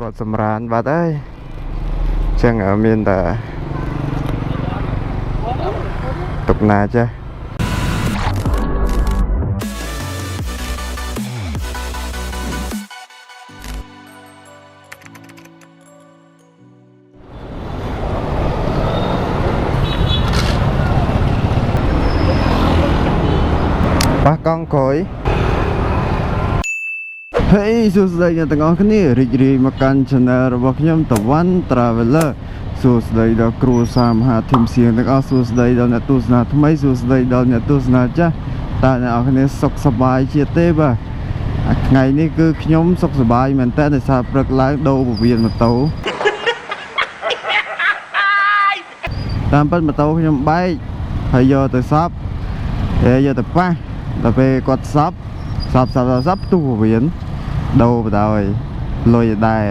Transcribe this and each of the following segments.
គាត់សម្រានបាត់ហើយចឹងមានតែទុកណាចាប៉ះកង់ក្រោយHey សួស្តីអ្នកទាំងអស់គ្នារីករាយមកកាន់ Channel របស់ខ្ញុំតាវ៉ាន់ Traveler សួស្តីដល់គ្រួសារមហាធិមសៀងទាំងអស់សួស្តីដល់អ្នកទស្សនាថ្មីសួស្តីដល់អ្នកទស្សនាចាស់តើអ្នកនរគ្នាសុខសប្បាយជាទេបាទថ្ងៃនេះគឺខ្ញុំសុខសប្បាយមែនតើដោយសារព្រឹកឡើងដូរពវៀនម៉ូតូតាមពិតម៉ូតូខ្ញុំបែកហើយយកទៅសប់ហើយយកទៅប៉ះដល់ពេលគាត់សប់ផ្ទុះពវៀនដូរបណ្ដោយលុយដែរ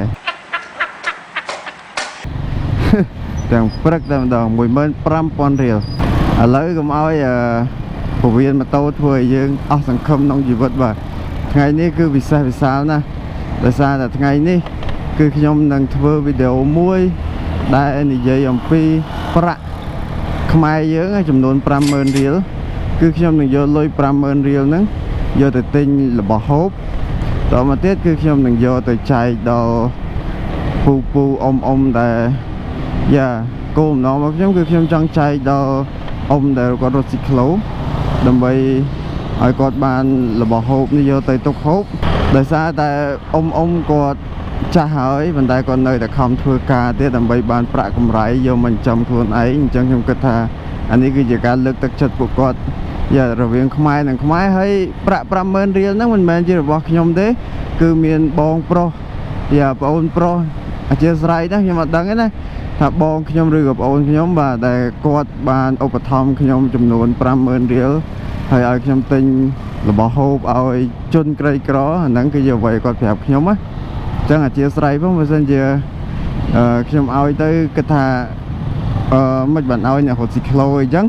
ទាំងព្រឹកតែម្ដង 15,000 រៀលឥឡូវកុំឲ្យពវៀនម៉ូតូធ្វើឲ្យយើងអស់សង្ឃឹមក្នុងជីវិតបាទថ្ងៃនេះគឺពិសេសវិសាលណាស់ដោយសារតែថ្ងៃនេះគឺខ្ញុំនឹងធ្វើវីដេអូមួយដែលនិយាយអំពីប្រាក់ខ្មែរយើងចំនួន 50,000 រៀលគឺខ្ញុំនឹងយកលុយ 50,000 រៀលហ្នឹងយកទៅទិញរបស់ហូបតមកទៀតគឺខ្ញុំនឹងយកទៅចែកដល់ពូអ៊ំដែលគោលបំណងរបស់ខ្ញុំគឺខ្ញុំចង់ចែកដល់អ៊ំដែលគាត់រត់ស៊ីក្លូដើម្បីឲ្យគាត់បានរបស់ហូបនេះយកទៅទុកហូបដោយសារតែអ៊ំគាត់ចាស់ហើយប៉ុន្តែគាត់នៅតែខំធ្វើការទៀតដើម្បីបានប្រាក់កម្រៃយកមកចំខ្លួនឯងអញ្ចឹងខ្ញុំគិតថាអានេះគឺជាការលើកទឹកចិត្តពួកគាត់រវាងខ្មែរនិងខ្មែរហើយប្រាក់ 50,000 រៀលហ្នឹងមិនមែនជារបស់ខ្ញុំទេគឺមានបងប្រុសប្អូនប្រុសអធិស្ឋានណាខ្ញុំអត់ដឹងទេណាថាបងខ្ញុំឬក៏ប្អូនខ្ញុំបាទដែលគាត់បានឧបត្ថម្ភខ្ញុំចំនួន 50,000 រៀលហើយឲ្យខ្ញុំទិញរបស់ហូបឲ្យជនក្រីក្រអាហ្នឹងគឺជាអ្វីគាត់ប្រាប់ខ្ញុំណាអញ្ចឹងអធិស្ឋានផងបើមិនជាខ្ញុំឲ្យទៅគិតថាមិនបានឲ្យអ្នករត់ស៊ីក្លូអីចឹង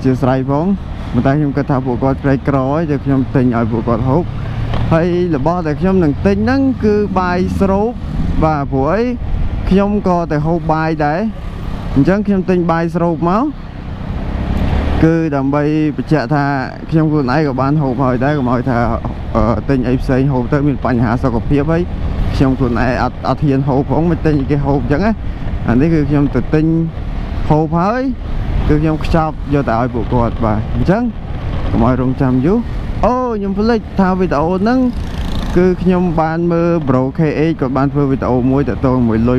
ជាស្រ័យផងប៉ុន្តែខ្ញុំគិតថាពួកគាត់ក្រីក្រហើយតែខ្ញុំទិញឲ្យពួកគាត់ហូបហើយរបស់ដែលខ្ញុំនឹងទិញហ្នឹងគឺបាយស្រូបបាទព្រោះអីខ្ញុំក៏តែហូបបាយដែរអញ្ចឹងខ្ញុំទិញបាយស្រូបមកគឺដើម្បីបញ្ជាក់ថាខ្ញុំខ្លួនឯងក៏បានហូបហើយដែរកុំឲ្យថាទិញអីផ្សេងហូបទៅមានបញ្ហាសុខភាពហើយខ្ញុំខ្លួនឯងអត់ហ៊ានហូបផងមិនទិញគេហូបអញ្ចឹងណាអានេះគឺខ្ញុំទៅទិញហូបហើយគឺខ្ញុំខ្ចប់យកទៅឲ្យពួកគាត់បាទអញ្ចឹងកុំឲ្យរងចាំយូរអូខ្ញុំភ្លេចថាវីដេអូហ្នឹងគឺខ្ញុំបានមើល Bro KH គាត់បានធ្វើវីដេអូមួយតទៅមួយលុយ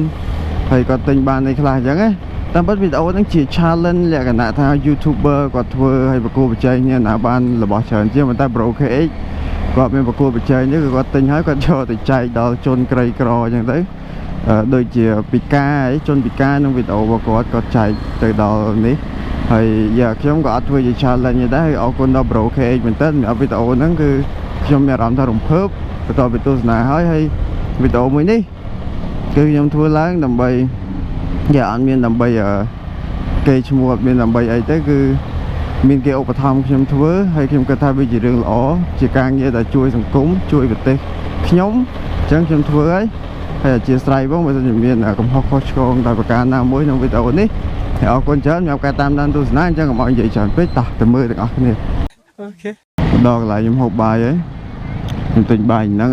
10,000 ហើយគាត់ទិញបានអីខ្លះអញ្ចឹងណាតាមពិតវីដេអូហ្នឹងជា challenge លក្ខណៈថា YouTuber គាត់ធ្វើឲ្យប្រកួតប្រជែងគ្នាណាបានរបស់ច្រើនជាងប៉ុន្តែ Bro KH គាត់មានប្រកួតប្រជែងនេះគឺគាត់ទិញហើយគាត់យកទៅចែកដល់ជនក្រីក្រអញ្ចឹងទៅដូចជាពិការជនពិការក្នុងវីដេអូរបស់គាត់ចែកទៅដល់នេះហើយខ្ញុំក៏អត់ធ្វើជា challenge ដែរហើយអរគុណដល់ Bro KH មែនតើសម្រាប់វីដេអូហ្នឹងគឺខ្ញុំមានអារម្មណ៍ថារំភើបបន្តពីទស្សនាហើយវីដេអូមួយនេះគឺខ្ញុំធ្វើឡើងដើម្បីអត់មានដើម្បីគេឈ្មោះអត់មានដើម្បីអីទេគឺមានគេឧបត្ថម្ភខ្ញុំធ្វើហើយខ្ញុំគិតថាវាជារឿងល្អជាការងារដែលជួយសង្គមជួយប្រទេសខ្ញុំអញ្ចឹងខ្ញុំធ្វើហើយអធិស្ឋានបងបើសិនជាមានកំហុសខុសឆ្គងដោយប្រការណាមួយក្នុងវីដេអូនេះហើយអរគុណច្រើនសម្រាប់ការតាមដានទស្សនាអញ្ចឹងកុំឲ្យនិយាយច្រើនពេកតោះទៅមើលទាំងអស់គ្នាអូខេដល់កន្លែងខ្ញុំហូបបាយហើយខ្ញុំទិញបាយហ្នឹង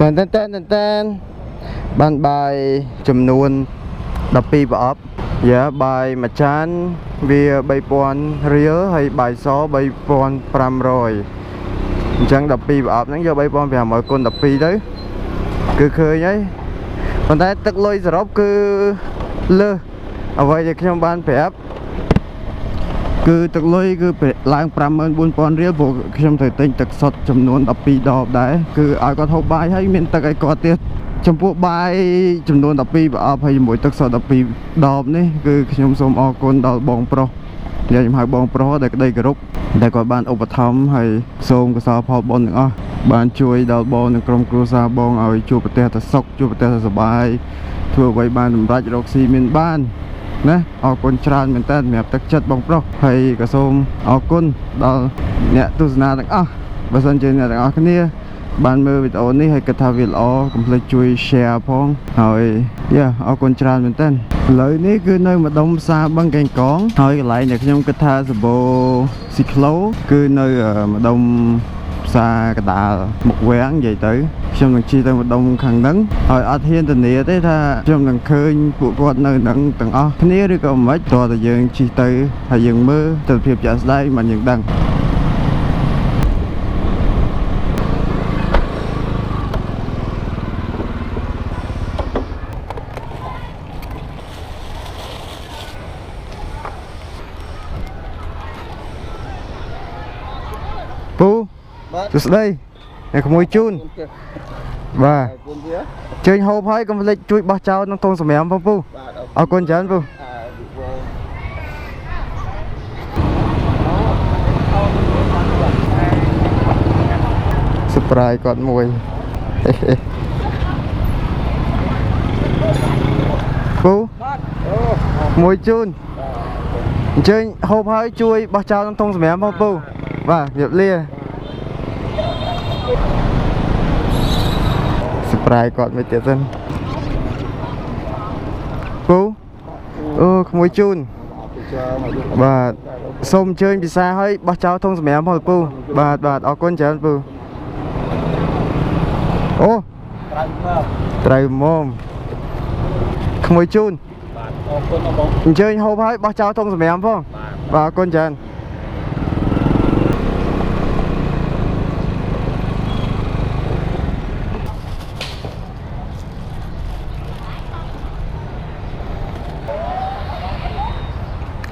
តែនបានបាយចំនួន12ប្រអប់បាយមួយចានវា 3,000 រៀលហើយបាយស 3,500 អញ្ចឹង12ប្រអប់ហ្នឹងយក 3,500 គុណ 12 ទៅគឺឃើញហើយប៉ុន្តែទឹកលុយសរុបគឺលើសអ្វីដែលខ្ញុំបានប្រាប់គឺទឹកលុយគឺឡើង 54,000 រៀលព្រោះខ្ញុំត្រូវទិញទឹកសុទ្ធចំនួន12ដបដែរគឺឲ្យគាត់ហូបបាយហើយមានទឹកឲ្យគាត់ទៀតចំពោះបាយចំនួន12ប្រអប់ហើយជាមួយទឹកសុទ្ធ12ដបនេះគឺខ្ញុំសូមអរគុណដល់បងប្រុសខ្ញុំហៅបងប្រុសដែលក្តីគោរពដែលគាត់បានឧបត្ថម្ភហើយសូមកុសលផលបុណ្យទាំងអស់បានជួយដល់បងនិងក្រុមគ្រួសារបងឲ្យជួបប្រទះតែសុខជួបប្រទះតែសុបាយធ្វើអ្វីបានសម្រេចរកស៊ីមានបាន ណាអរគុណច្រើនមែនតើសម្រាប់ទឹកចិត្តបងប្រុសហើយក៏សូមអរគុណដល់អ្នកទស្សនាទាំងអស់បើសិនជាអ្នកទាំងអស់គ្នាបានមើលវីដេអូនេះហើយគិតថាវាល្អកុំភ្លេចជួយ share ផងហើយអរគុណច្រើនមែនតើឥឡូវនេះគឺនៅម្ដុំផ្សារបឹងកេងកងហើយកន្លែងដែលខ្ញុំគិតថាសម្បូរស៊ីក្លូគឺនៅម្ដុំផ្សារកដាលមុខវាំងនិយាយទៅខ្ញុំនឹងជិះទៅម្ដុំខាងហ្នឹងហើយអត់ហ៊ានធានាទេថាខ្ញុំនឹងឃើញពួកគាត់នៅហ្នឹងទាំងអស់គ្នាឬក៏មិនតើតែយើងជិះទៅហើយយើងមើលទិដ្ឋភាពជាក់ស្ដែងមិនយើងដឹងពូសួស្ដីអ្នកក្មួយជូនបាទជើញហូបហើយកុំភ្លេចជួយបោះចោលក្នុងធុងសម្រាមផងពូអរគុណច្រើនពូsurprise គាត់មួយពូមួយជូនអញ្ជើញហូបហើយជួយបោះចោលក្នុងធុងសម្រាមផងពូបាទជម្រាបលា surprise គាត់មួយទៀតសិនពូអូក្មួយជូនបាទសូមអញ្ជើញពិសាឲ្យបោះចោលធុងសម្រាមផងពូបាទអរគុណច្រើនពូអូត្រូវមកក្មួយជូនបាទអរគុណបងអញ្ជើញហូបឲ្យបោះចោលធុងសម្រាមផងបាទអរគុណច្រើន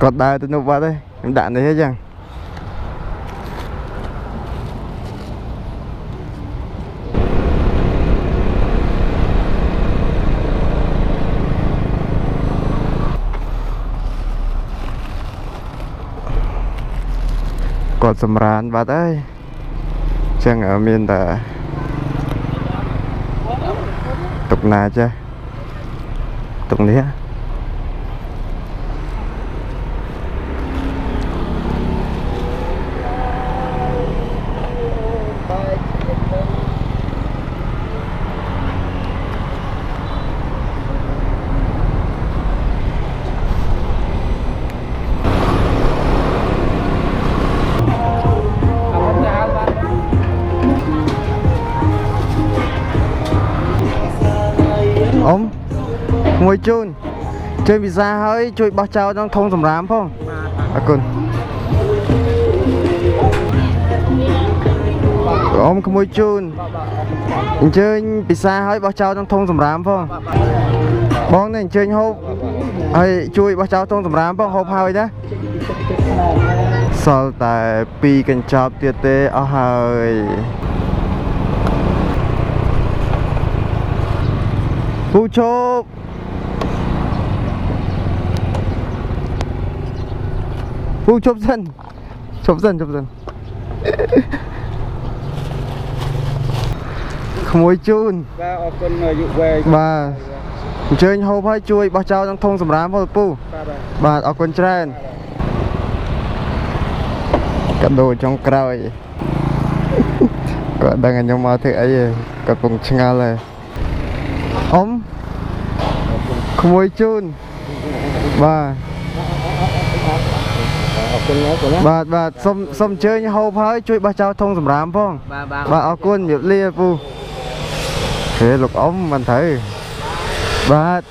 គាត់ដើរទៅនោះបាត់ទេខ្ញុំដាក់នេះអញ្ចឹងគាត់សម្រានបាត់ហើយអញ្ចឹងមានតែទុកណាចេះទុកនេះអ៊ំមួយជូនជួយពិសាហើយជួយបោះចោលក្នុងធុងសម្រាមផងអរគុណអ៊ំក្មួយជូនអញ្ជើញពិសាហើយបោះចោលក្នុងធុងសម្រាមផងបងនេះអញ្ជើញហូបហើយជួយបោះចោលធុងសម្រាមផងហូបហើយណាសល់តែ2កញ្ចប់ទៀតទេអស់ហើយពូឈប់ពូឈប់សិនក្មួយជូនបាទអរគុណអាយុវែងបាទអញ្ជើញហូបឲ្យជួយបោះចោលក្នុងធុងសម្រាមផងពូបាទអរគុណច្រើនកាដូចុងក្រោយគាត់ដឹងខ្ញុំមកធ្វើអីគាត់ពងឆ្ងល់ហើយអ៊ំក្មួយជូនបាទអរគុណបាទសុំអញ្ជើញហូបហើយជួយបោះចោលធុងសម្រាមផងបាទអរគុណជម្រាបលាពូហេលោកអ៊ំមិនត្រូវបាទ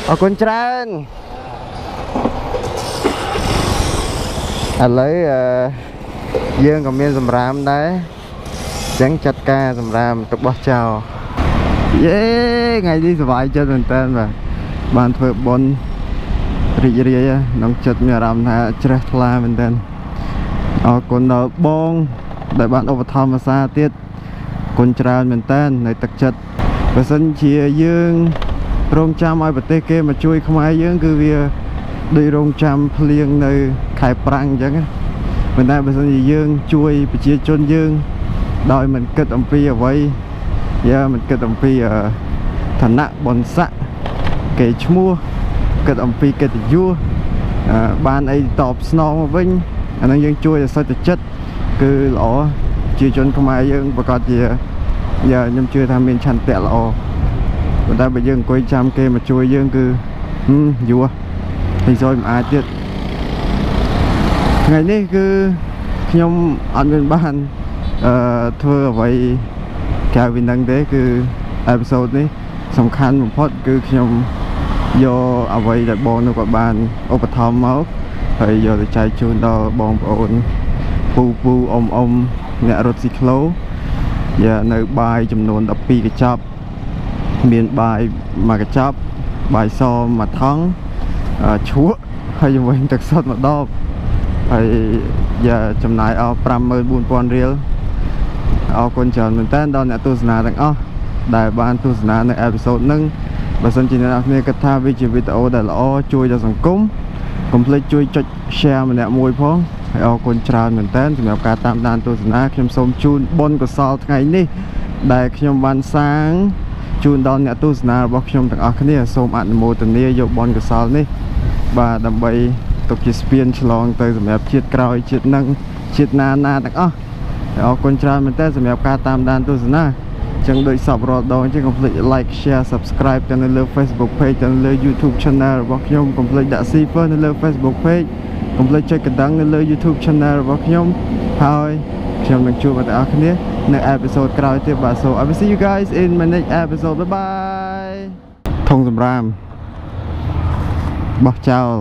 អរគុណច្រើនឥឡូវយើងក៏មានសម្រាមដែរអញ្ចឹងចាត់ការសម្រាមទៅបោះចោលយេថ្ងៃនេះសប្បាយចិត្តមែនតើបាទបានធ្វើបុណ្យរីករាយក្នុងចិត្តមានអារម្មណ៍ថាជ្រះថ្លាមែនតើអរគុណដល់បងដែលបានឧបត្ថម្ភអាសាទៀតគុណច្រើនមែនតើនៅទឹកចិត្តបើសិនជាយើងរងចាំឲ្យប្រទេសគេមកជួយខ្មែរយើងគឺវាដូចរងចាំភ្លៀងនៅខែប្រាំងអញ្ចឹងប៉ុន្តែបើសិនជាយើងជួយប្រជាជនយើងដោយមិនគិតអំពីអ្វីមិនគិតអំពីឋានៈបុណ្យស័ក្តិគេឈ្មោះគ គិតអំពីកិត្តិយសបានអីតបស្នងមកវិញអានឹងយើងជួយឲ្យសុខចិត្តគឺល្អជាជនខ្មែរយើងប្រកាសជាខ្ញុំជឿថាមានឆន្ទៈល្អប៉ុន្តែបើយើងអង្គុយចាំគេមកជួយយើងគឺយួរហើយសយមិនអាចទៀតថ្ងៃនេះគឺខ្ញុំអត់មានបានធ្វើអ្វីក្រៅពីនឹងទេគឺអេពីសូតនេះសំខាន់បំផុតគឺខ្ញុំយកអ្វីដែលបងនៅគាត់បានឧបត្ថម្ភមកហើយយកទៅចែកជូនដល់បងប្អូនពូអ៊ំអ្នករត់ស៊ីក្លូនៅបាយចំនួន12កញ្ចប់មានបាយមួយកញ្ចប់បាយសមួយថង់ឈួកហើយជាមួយទឹកសុទ្ធមួយដបហើយចំណាយអស់ 54000 រៀលអរគុណច្រើនមែនតើដល់អ្នកទស្សនាទាំងអស់ដែលបានទស្សនានៅអេពីសូតហ្នឹងបើសិនជាអ្នកនរគ្នាគិតថាវាជាវីដេអូដែលល្អជួយដល់សង្គមកុំភ្លេចជួយចុច share ម្នាក់មួយផងហើយអរគុណច្រើនមែនតើសម្រាប់ការតាមដានទស្សនាខ្ញុំសូមជូនបុណ្យកុសលថ្ងៃនេះដែលខ្ញុំបានសាងជូនដល់អ្នកទស្សនារបស់ខ្ញុំទាំងអស់គ្នាសូមអនុមោទនាយកបុណ្យកុសលនេះបាទដើម្បីទុកជាស្ពានឆ្លងទៅសម្រាប់ជាតិក្រោយជាតិនឹងជាតិណាទាំងអស់ហើយអរគុណច្រើនមែនតើសម្រាប់ការតាមដានទស្សនាចឹងដូចសពរាល់ដងចឹងកុំភ្លេច like share subscribe ទាំងនៅលើ Facebook page ទាំងលើ YouTube channel របស់ខ្ញុំកុំភ្លេចដាក់ cipher នៅលើ Facebook page កុំភ្លេចចុចកណ្ដឹងនៅលើ YouTube channel របស់ខ្ញុំហើយខ្ញុំនឹងជួបអ្នកទាំងអស់គ្នានៅអេពីសូតក្រោយទៀតបាទ so I will see you guys in my next episode bye bye ធុងសម្រាមបោះចោល